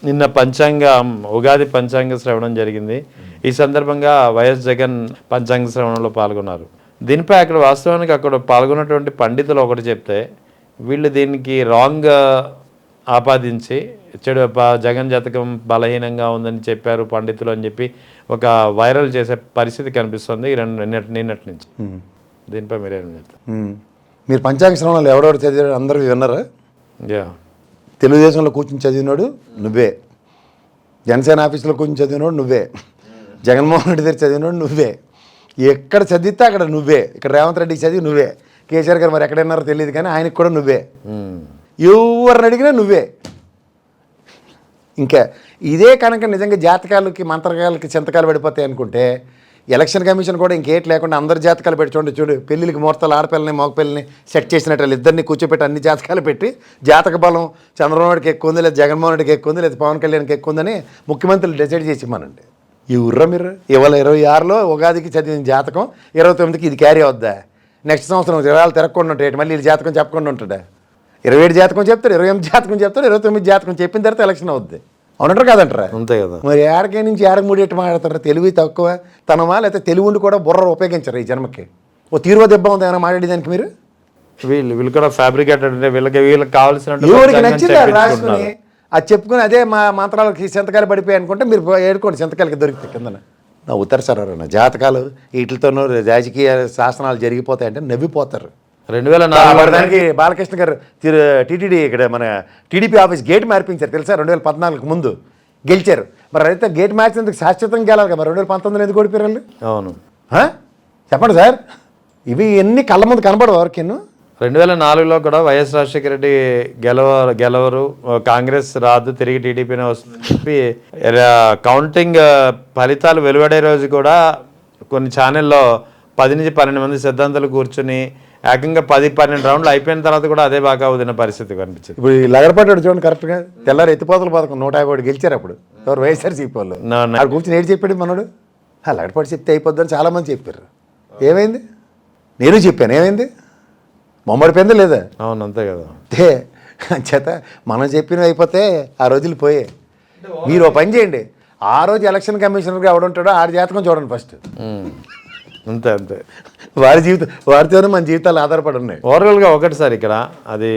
నిన్న ఉగాది పంచాంగ శ్రవణం జరిగింది. ఈ సందర్భంగా వైఎస్ జగన్ పంచాంగ శ్రవణంలో పాల్గొన్నారు. దీనిపై వాస్తవానికి అక్కడ పాల్గొన్నటువంటి పండితులు ఒకటి చెప్తే, వీళ్ళు దీనికి రాంగ్ ఆపాదించి జగన్ జాతకం బలహీనంగా ఉందని చెప్పారు పండితులు అని చెప్పి ఒక వైరల్ చేసే పరిస్థితి కనిపిస్తుంది నిన్నటి నుంచి. దీనిపై మీరేం చెప్తారు? మీరు పంచాంగ శ్రవణాలు ఎవరెవరు చదివారు అందరూ విన్నారా? తెలుగుదేశంలో కూర్చుని చదివినాడు నువ్వే, జనసేన ఆఫీసులో కూర్చుని చదివినాడు నువ్వే, జగన్మోహన్ రెడ్డి దగ్గర చదివినాడు నువ్వే, ఎక్కడ చదివితే అక్కడ నువ్వే. ఇక్కడ రేవంత్ రెడ్డికి చదివి నువ్వే, కేసీఆర్ గారు మరి ఎక్కడన్నారో తెలియదు కానీ ఆయనకు కూడా నువ్వే, ఎవరిని అడిగినా నువ్వే. ఇంకా ఇదే కనుక నిజంగా జాతకాలకి మంత్రకాలకి చింతకాలు పడిపోతాయి అనుకుంటే ఎలక్షన్ కమిషన్ కూడా ఇంకేట్ లేకుండా అందరు జాతకాలు పెట్టి చూడు పెళ్ళిళ్ళకి ముహూర్తాలు ఆడపిల్లని మగపిల్లని సెట్ చేసినట్టు వాళ్ళు ఇద్దరిని కూర్చోపెట్టి అన్ని జాతకాలు పెట్టి జాతక బలం చంద్రబాబు నాయుడుకి ఎక్కువ ఉంది, లేదా జగన్మోహన్ రెడ్డికి ఎక్కువ ఉంది, లేదా పవన్ కళ్యాణ్కి ఎక్కువ ఉందని ముఖ్యమంత్రులు డిసైడ్ చేసి ఇవ్వమనండి. ఈ ఉర్ర మీరు ఇవాళ 26లో ఉగాదికి చదివిన జాతకం 29కి ఇది క్యారీ అవుద్దా? నెక్స్ట్ సంవత్సరం 20 తిరగకుండా ఉంటాయి, మళ్ళీ ఇది జాతకం చెప్పకుండా ఉంటాడా? 27 జాతకం చెప్తారు, 28 జాతకం చెప్తారు, 29 జాతకం చెప్పిన తర్వాత ఎలక్షన్ అవుద్ది. అవునంటారు కాదంటారా? అంతే కదా. మరి ఏడకే నుంచి ఏడకి మూడేటి మాట్లాడతారు. తెలివి తక్కువ తనమా, లేకపోతే తెలివి ఉండి కూడా బుర్ర ఉపయోగించరు ఈ జన్మకి. ఓ తీరువ దెబ్బ ఉంది ఏమైనా మాట్లాడేదానికి మీరు? వీళ్ళు కూడా ఫ్యాబ్రికేటెడ్ అంటే వీళ్ళకి కావాల్సిన ఎవరికి నచ్చింది రాసుకుని అది చెప్పుకుని అదే మా మంత్రాలకి సంతకాలు పడిపోయి అనుకుంటే మీరు ఏడుకోండి, సంతకాలకి దొరికితే కిందన నవ్వుతారు సార్. ఎవరన్నా జాతకాలు వీటితోనూ రాజకీయ శాసనాలు జరిగిపోతాయంటే నవ్విపోతారు. 2004 బాలకృష్ణ గారు టీటీడీ ఇక్కడ మన టీడీపీ ఆఫీస్ గేట్ మార్పించారు తెలుసా? 2014కు ముందు గెలిచారు. మరి అయితే గేట్ మార్చినందుకు శాశ్వతంగా గెలాలి కదా. మరి 2019లో ఎందుకు ఓడిపోయారు వాళ్ళు? అవును, చెప్పండి సార్. ఇవి ఎన్ని కళ్ళ ముందు కనబడవు ఎవరికేను. 2004లో కూడా వైఎస్ రాజశేఖర రెడ్డి గెలవరు, కాంగ్రెస్ రాదు, తిరిగి టీడీపీనే వస్తుంది. కౌంటింగ్ ఫలితాలు వెలువడే రోజు కూడా కొన్ని ఛానల్లో 10 నుంచి 12 మంది సిద్ధాంతాలు కూర్చుని ఏకంగా 10-12 రౌండ్లు అయిపోయిన తర్వాత కూడా అదే బాగా అవుతున్న పరిస్థితి కనిపించింది. ఇప్పుడు లగడపడ్డాడు చూడండి కరెక్ట్గా. తెల్లారు ఎత్తిపోతల పథకం 150 గెలిచారు అప్పుడు ఎవరు? వైఎస్ఆర్సీపీ వాళ్ళు. నాకు కూర్చొని ఏడు చెప్పాడు మనోడు. లగడపాటు చెప్తే అయిపోద్దని చాలామంది చెప్పారు. ఏమైంది? నేను చెప్పాను, ఏమైంది? మొమ్మడిపోయిందా లేదా? అవును, అంతే కదా. అంతే చేత మనం చెప్పినవి అయిపోతే ఆ రోజులు పోయే. మీరు ఓ పని చేయండి, ఆ రోజు ఎలక్షన్ కమిషనర్గా ఎవడుంటాడో ఆడి జాతకం చూడండి ఫస్ట్. అంతే అంతే. వారి జీవితం వారితోనే మన జీవితాలు ఆధారపడి ఉన్నాయి. ఓవరాల్గా ఒకటిసారి ఇక్కడ అది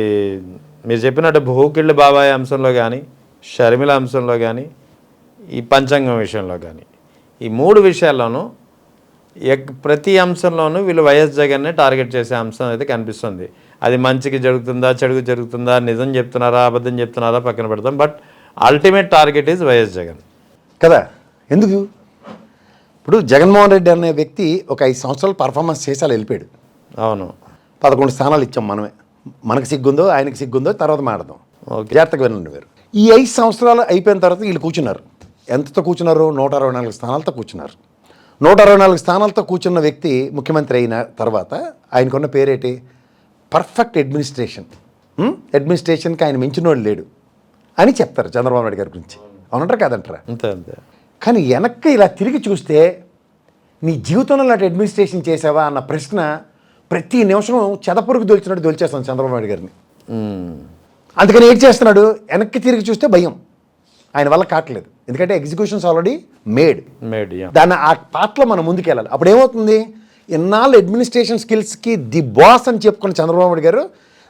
మీరు చెప్పినట్టు భూకిళ్ళ బాబాయ్ అంశంలో కానీ, షర్మిల అంశంలో కానీ, ఈ పంచాంగం విషయంలో కానీ, ఈ 3 విషయాల్లోనూ ప్రతి అంశంలోనూ వీళ్ళు వైఎస్ జగన్నే టార్గెట్ చేసే అంశం అయితే కనిపిస్తుంది. అది మంచికి జరుగుతుందా, చెడుకు జరుగుతుందా, నిజం చెప్తున్నారా, అబద్ధం చెప్తున్నారా పక్కన పెడతాం. But ultimate target is YS Jagan కదా. ఎందుకు? ఇప్పుడు జగన్మోహన్ రెడ్డి అనే వ్యక్తి ఒక 5 సంవత్సరాలు పర్ఫార్మెన్స్ చేసి అలా వెళ్ళిపోయాడు. అవును, 11 స్థానాలు ఇచ్చాం మనమే. మనకు సిగ్గుందో ఆయనకి సిగ్గుందో తర్వాత మాడదాం. జాగ్రత్తగా వినండి. వేరు ఈ 5 సంవత్సరాలు అయిపోయిన తర్వాత వీళ్ళు కూర్చున్నారు. ఎంతతో కూర్చున్నారు? 164 స్థానాలతో కూర్చున్నారు. 164 స్థానాలతో కూర్చున్న వ్యక్తి ముఖ్యమంత్రి అయిన తర్వాత ఆయనకున్న పేరేటి? Perfect administration. అడ్మినిస్ట్రేషన్కి ఆయన మించినోడు లేడు అని చెప్తారు చంద్రబాబు నాయుడు గారి గురించి. అవునంటారు కాదంటారా? అంతే అంతే. కానీ వెనక్కి ఇలా తిరిగి చూస్తే నీ జీవితంలో ఇలాంటి అడ్మినిస్ట్రేషన్ చేసావా అన్న ప్రశ్న ప్రతి నిమిషం చెదపురుగు దొలిచినట్టు దొలిచేస్తాను చంద్రబాబు నాయుడు గారిని. అందుకని ఏం చేస్తున్నాడు? వెనక్కి తిరిగి చూస్తే భయం ఆయన వల్ల కావట్లేదు. ఎందుకంటే ఎగ్జిక్యూషన్స్ ఆల్రెడీ మేడ్. దాన్ని ఆ పాటలో మనం ముందుకెళ్ళాలి. అప్పుడు ఏమవుతుంది? ఇన్నాళ్ళు అడ్మినిస్ట్రేషన్ స్కిల్స్కి ది బాస్ అని చెప్పుకున్న చంద్రబాబు నాయుడు గారు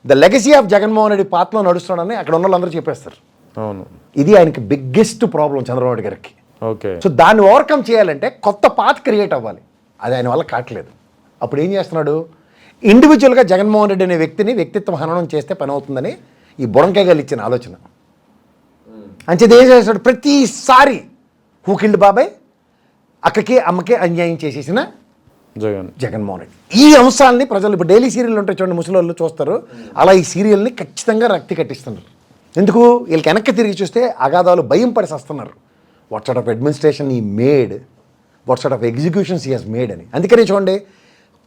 the legacy of Jaganmohan Reddy పాత్రలో నడుస్తున్నాడని అక్కడ ఉన్న వాళ్ళందరూ చెప్పేస్తారు. అవును, ఇది ఆయనకి బిగ్గెస్ట్ ప్రాబ్లం చంద్రబాబు నాయుడు గారికి. ఓకే. సో దాన్ని ఓవర్కమ్ చేయాలంటే కొత్త పాత్ క్రియేట్ అవ్వాలి. అది ఆయన వల్ల కావట్లేదు. అప్పుడు ఏం చేస్తున్నాడు? ఇండివిజువల్గా జగన్మోహన్ రెడ్డి అనే వ్యక్తిని వ్యక్తిత్వ హననం చేస్తే పని అవుతుందని ఈ బుడంకాయగాలు ఇచ్చిన ఆలోచన. అంచేది ఏం చేస్తాడు? ప్రతిసారి హూకిల్డ్ బాబాయ్ అక్కకి అమ్మకే అన్యాయం చేసేసిన జగన్మోహన్ రెడ్డి. ఈ అంశాలని ప్రజలు ఇప్పుడు డైలీ సీరియల్ ఉంటాయి చూడండి, ముసలి చూస్తారు, అలా ఈ సీరియల్ని ఖచ్చితంగా రక్తి కట్టిస్తున్నారు. ఎందుకు? వీళ్ళకి వెనక్కి తిరిగి చూస్తే అగాధాలు భయం పడి వస్తున్నారు. What sort of administration he made, what sort of executions he has made అని. అందుకని చూడండి,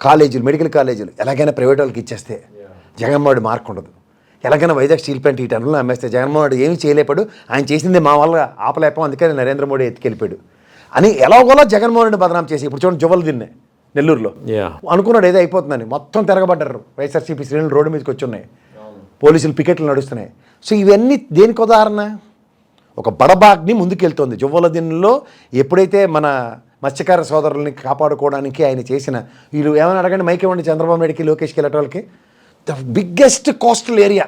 కాలేజీలు, మెడికల్ కాలేజీలు ఎలాగైనా ప్రైవేట్ వాళ్ళకి ఇచ్చేస్తే జగన్మోహన్ రెడ్డి మార్క్ ఉండదు. ఎలాగైనా వైజాగ్ స్టీల్ ప్లాంట్ ఈ టన్నులో అమ్మేస్తే జగన్మోహన్ రెడ్డి ఏమీ చేయలేపాడు, ఆయన చేసింది మా వల్ల ఆపలేపాం, అందుకని నరేంద్ర మోడీ ఎత్తుకెళ్ళిపోయాడు అని ఎలాగోలా జగన్మోహన్ రెడ్డి బదనాం చేసి ఇప్పుడు చూడండి జువల్ దిన్నే నెల్లూరులో అనుకున్నాడు ఏదో అయిపోతుందని, మొత్తం తిరగబడ్డారు. వైఎస్ఆర్సీపీ శ్రేణులు రోడ్డు మీదకి వచ్చి ఉన్నాయి, పోలీసులు పికెట్లు నడుస్తున్నాయి. సో ఇవన్నీ దేనికి ఉదాహరణ? ఒక బడబాగ్ని ముందుకెళ్తోంది. జువ్వలదిన్లో ఎప్పుడైతే మన మత్స్యకార సోదరుల్ని కాపాడుకోవడానికి ఆయన చేసిన, వీళ్ళు ఏమైనా అడగండి మైక్ ఇవ్వండి చంద్రబాబు నాయుడుకి లోకేష్కి వెళ్ళటం వాళ్ళకి, the biggest coastal area,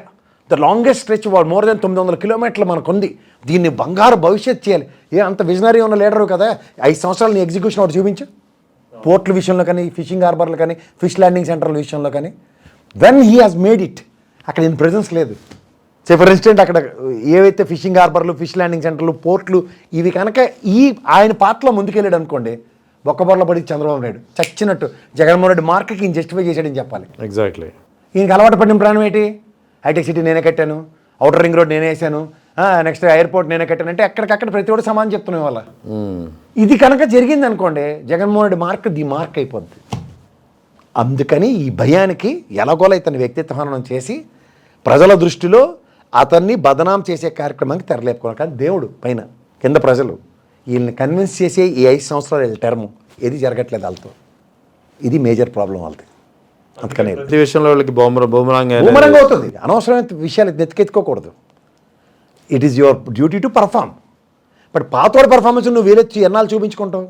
the longest stretch more than 900 కిలోమీటర్లు మనకుంది. దీన్ని బంగారు భవిష్యత్ చేయాలి. అంత విజనరీ ఉన్న లీడరు కదా, 5 సంవత్సరాలు నీ ఎగ్జిక్యూషన్ ఒకటి చూపించు. పోర్ట్ల విషయంలో కానీ, ఫిషింగ్ హార్బర్లు కానీ, ఫిష్ ల్యాండింగ్ సెంటర్ల విషయంలో కానీ, when he has made it, అక్కడ ఇన్ ప్రెజెన్స్ లేదు. సే ఫర్ ఇన్స్టెంట్ అక్కడ ఏవైతే ఫిషింగ్ హార్బర్లు, ఫిష్ ల్యాండింగ్ సెంటర్లు, పోర్ట్లు, ఇవి కనుక ఆయన పాత్రలో ముందుకెళ్ళాడు అనుకోండి, బొక్కబొర్ల పడి చంద్రబాబు నాయుడు చచ్చినట్టు జగన్మోహన్ రెడ్డి మార్క్కి ఈయన జస్టిఫై చేశాడని చెప్పాలి. ఎగ్జాక్ట్లీ. ఈయనకి అలవాటు పడిన ప్రాణం ఏంటి? హైటెక్ సిటీ నేనే కట్టాను, అవుటర్ రింగ్ రోడ్ నేనే వేసాను, నెక్స్ట్ ఎయిర్పోర్ట్ నేనే కట్టాను అంటే ఎక్కడికక్కడ ప్రతి ఒక్కటి సమానం చెప్తున్నాం వాళ్ళ. ఇది కనుక జరిగింది అనుకోండి, Jaganmohan Reddy mark the mark అయిపోద్ది. అందుకని ఈ భయానికి ఎలాగోలా ఇతని వ్యక్తిత్వ హననం చేసి ప్రజల దృష్టిలో అతన్ని బదనాం చేసే కార్యక్రమానికి తెరలేపుకోవాలి. కానీ దేవుడు పైన, కింద ప్రజలు వీళ్ళని కన్విన్స్ చేసే ఈ 5 సంవత్సరాల టర్మ్ ఏది జరగట్లేదు వాళ్ళతో. ఇది మేజర్ ప్రాబ్లం వాళ్ళది. అందుకని ప్రతి విషయంలో వాళ్ళకి బూమరాంగ్ అవుతుంది. అనవసరమైన విషయాలు నెత్తికెత్తుకోకూడదు. It is your duty to perform. But పాతోడి పర్ఫార్మెన్స్ నువ్వు వేలెత్తి ఎన్నాళ్ళు చూపించుకుంటావు?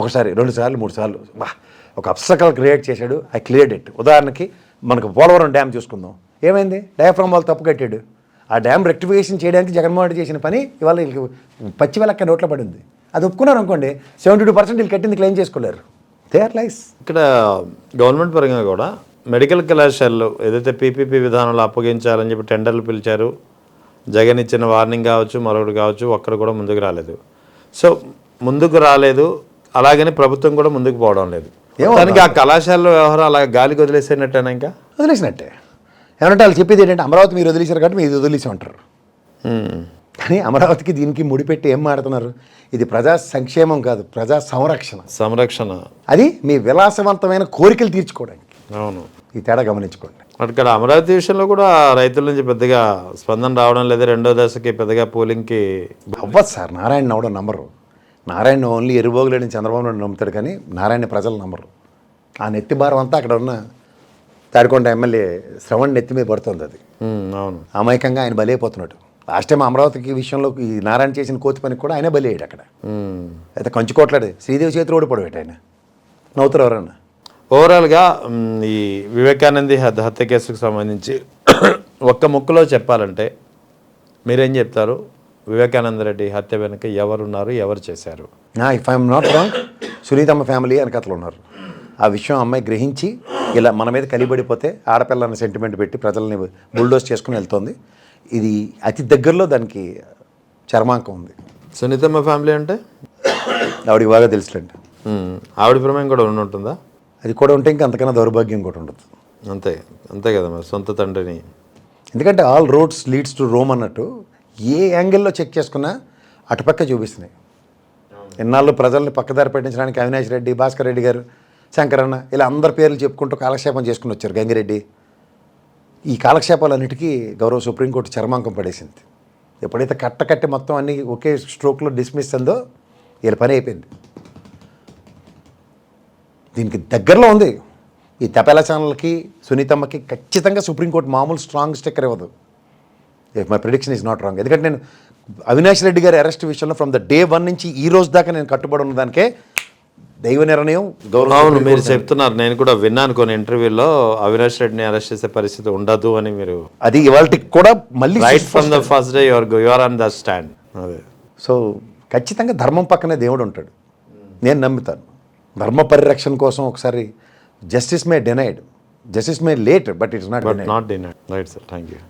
ఒకసారి, 2 సార్లు, 3 సార్లు ఒక అబ్స్టకల్ క్రియేట్ చేశాడు, ఐ క్లియర్డ్ ఇట్. ఉదాహరణకి మనకు పోలవరం డ్యామ్ చూసుకుందాం. ఏమైంది? డయాఫ్రామ్ వాళ్ళు తప్పు కట్టాడు. ఆ డ్యామ్ రెక్టిఫికేషన్ చేయడానికి జగన్మోహన్ రెడ్డి చేసిన పని ఇవాళ వీళ్ళకి పచ్చి వెలక్క నోట్లో పడింది. అది ఒప్పుకున్నారు అనుకోండి, 72% వీళ్ళు కట్టింది క్లెయిమ్ చేసుకోలేరు. దే ఆర్ లైస్. ఇక్కడ గవర్నమెంట్ పరంగా కూడా మెడికల్ కళాశాలలు ఏదైతే పీపీపీ విధానంలో అప్పగించాలని చెప్పి టెండర్లు పిలిచారు, జగన్ ఇచ్చిన వార్నింగ్ కావచ్చు, మరొకటి కావచ్చు, ఒక్కడు కూడా ముందుకు రాలేదు. సో ముందుకు రాలేదు, అలాగని ప్రభుత్వం కూడా ముందుకు పోవడం లేదు. దానికి ఆ కళాశాలలో వ్యవహారం అలా గాలికి వదిలేసేనట్టేనా? ఇంకా వదిలేసినట్టే. ఏమంటే వాళ్ళు చెప్పేది ఏంటంటే అమరావతి మీరు వదిలేశారు కాబట్టి మీరు వదిలేసి ఉంటారు. కానీ అమరావతికి దీనికి ముడిపెట్టి ఏం మాడుతున్నారు? ఇది ప్రజా సంక్షేమం కాదు, ప్రజా సంరక్షణ. అది మీ విలాసవంతమైన కోరికలు తీర్చుకోవడానికి. అవును, ఈ తేడా గమనించుకోండి. అక్కడ అమరావతి విషయంలో కూడా రైతుల నుంచి పెద్దగా స్పందన రావడం లేదు. 2వ దశకి పెద్దగా పోలింగ్కి అవ్వదు సార్. నారాయణ నవ్వడం నమ్మరు. నారాయణ ఓన్లీ ఎరుబోగులేని చంద్రబాబు నాయుడు నమ్ముతాడు, కానీ నారాయణ ప్రజలు నమ్మరు. ఆ నెత్తి భారం అంతా అక్కడ ఉన్న తాడికొండ ఎమ్మెల్యే శ్రవణ్ నెత్తి మీద పడుతుంది. అది అవును, అమాయకంగా ఆయన బలైపోతున్నాడు. లాస్ట్ టైం అమరావతికి విషయంలో ఈ నారాయణ చేసిన కోతి పనికి కూడా ఆయనే బలి అయ్యాడు. అక్కడ అయితే కంచుకోట్లాడు, శ్రీదేవి చేతులు ఓడిపోయాడు ఆయన. నవ్వుతారు ఎవరన్నా? ఓవరాల్గా ఈ వివేకానంది హత్య కేసుకు సంబంధించి ఒక్క ముక్కలో చెప్పాలంటే మీరేం చెప్తారు? వివేకానంద రెడ్డి హత్య వెనుక ఎవరున్నారు, ఎవరు చేశారు? ఇఫ్ ఐఎమ్ నాట్ రాంగ్, సునీతమ్మ ఫ్యామిలీ వెనకతలు ఉన్నారు. ఆ విషయం అమ్మాయి గ్రహించి ఇలా మన మీద కలిబడిపోతే ఆడపిల్లని సెంటిమెంట్ పెట్టి ప్రజల్ని బుల్డోస్ చేసుకుని వెళ్తోంది. ఇది అతి దగ్గరలో దానికి చర్మాంకం ఉంది. సునీతమ్మ ఫ్యామిలీ అంటే ఆవిడికి బాగా తెలుసులేండి. ఆవిడ ప్రమేయం కూడా ఉంటుందా? అది కూడా ఉంటే ఇంకా అంతకన్నా దౌర్భాగ్యం కూడా ఉండదు. అంతే కదా మరి, సొంత తండ్రిని. ఎందుకంటే all roads leads to Rome అన్నట్టు ఏ యాంగిల్లో చెక్ చేసుకున్నా అటుపక్క చూపిస్తున్నాయి. ఎన్నాళ్ళు ప్రజల్ని పక్కదారి పెట్టించడానికి అవినాష్ రెడ్డి, భాస్కర్ రెడ్డి గారు, శంకరన్న, ఇలా అందరి పేర్లు చెప్పుకుంటూ కాలక్షేపం చేసుకుని వచ్చారు. గంగిరెడ్డి. ఈ కాలక్షేపాలన్నిటికీ గౌరవ సుప్రీంకోర్టు చర్మాంకం పడేసింది. ఎప్పుడైతే కట్టి మొత్తం అన్ని ఒకే స్ట్రోక్లో డిస్మిస్ అందో వీళ్ళ పని అయిపోయింది. దీనికి దగ్గరలో ఉంది. ఈ తపేలా ఛానల్కి, సునీతమ్మకి ఖచ్చితంగా సుప్రీంకోర్టు మామూలు స్ట్రాంగ్ స్టిక్కర్ ఇవ్వదు. If my prediction is not wrong. ఎందుకంటే నేను అవినాష్ రెడ్డి గారి అరెస్ట్ విషయంలో ఫ్రమ్ ద డే 1 నుంచి ఈ రోజు దాకా నేను కట్టుబడి ఉన్న దానికే దైవ నిర్ణయం. అవును, మీరు చెప్తున్నారు, నేను కూడా విన్నాను కొన్ని ఇంటర్వ్యూలో అవినాష్ రెడ్డిని అరెస్ట్ చేసే పరిస్థితి ఉండదు అని. మీరు అది ఇవాళకి కూడా మళ్ళీ right from the first day your on the stand. అదే. సో ఖచ్చితంగా ధర్మం పక్కనే దేవుడు ఉంటాడు, నేను నమ్ముతాను. ధర్మ పరిరక్షణ కోసం ఒకసారి justice May denied, justice May late, but it's not denied. Right sir, thank you.